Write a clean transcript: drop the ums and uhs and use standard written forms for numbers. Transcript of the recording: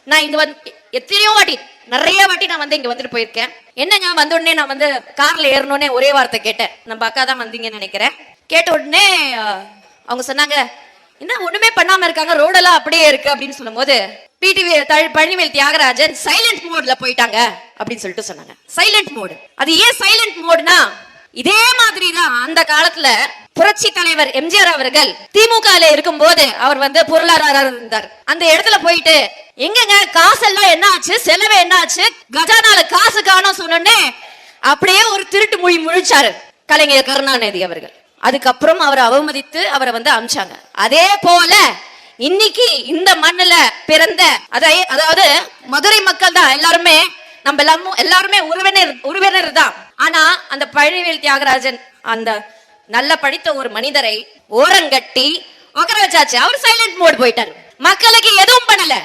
நான் இங்க வந்து எத்தனையோ வாட்டி நிறைய வாட்டி நான் வந்து இங்க வந்துட்டு போயிருக்கேன். என்னங்க வந்த உடனே நான் வந்து கார்ல ஏறணும்னே ஒரே வார்த்தை கேட்டேன். நம்ம அக்கா தான் வந்தீங்கன்னு நினைக்கிறேன். கேட்ட உடனே அவங்க சொன்னாங்க, என்ன ஒண்ணுமே பண்ணாம இருக்காங்க, ரோடெல்லாம் அப்படியே இருக்கு அப்படின்னு சொல்லும் போது பிடிவி பழனிவேல் தியாகராஜன் சைலண்ட் மோட்ல போயிட்டாங்க அப்படின்னு சொல்லிட்டு சொன்னாங்க. சைலண்ட் மோடு, அது ஏன் சைலண்ட் மோடுனா, இதே மாதிரிதான் அந்த காலத்துல புரட்சி தலைவர் எம்ஜிஆர் அவர்கள் திமுக இருக்கும் போது அவர் வந்து பொருளாதார இருந்தார். அந்த இடத்துல போயிட்டு எங்கங்க காசெல்லாம் என்ன ஆச்சு, செலவு என்ன ஆச்சு, கஜானால காசு காணோம் சொன்னே அப்படியே ஒரு திருட்டு மொழி முழிச்சாரு கலைஞர் கருணாநிதி அவர்கள். அதுக்கப்புறம் அவரை அவமதித்து அவரை வந்து அமிச்சாங்க. அதே போல இன்னைக்கு இந்த மண்ணுல பிறந்த அதாவது மதுரை மக்கள் தான் எல்லாருமே, நம்ம எல்லாருமே உறவினர் தான். ஆனா அந்த பழனிவேல் தியாகராஜன் அந்த நல்ல படித்த ஒரு மனிதரை ஓரங்கட்டி உட்கார வச்சாச்சு. அவர் சைலண்ட் மோட் போயிட்டாரு, மக்களுக்கு எதுவும் பண்ணல.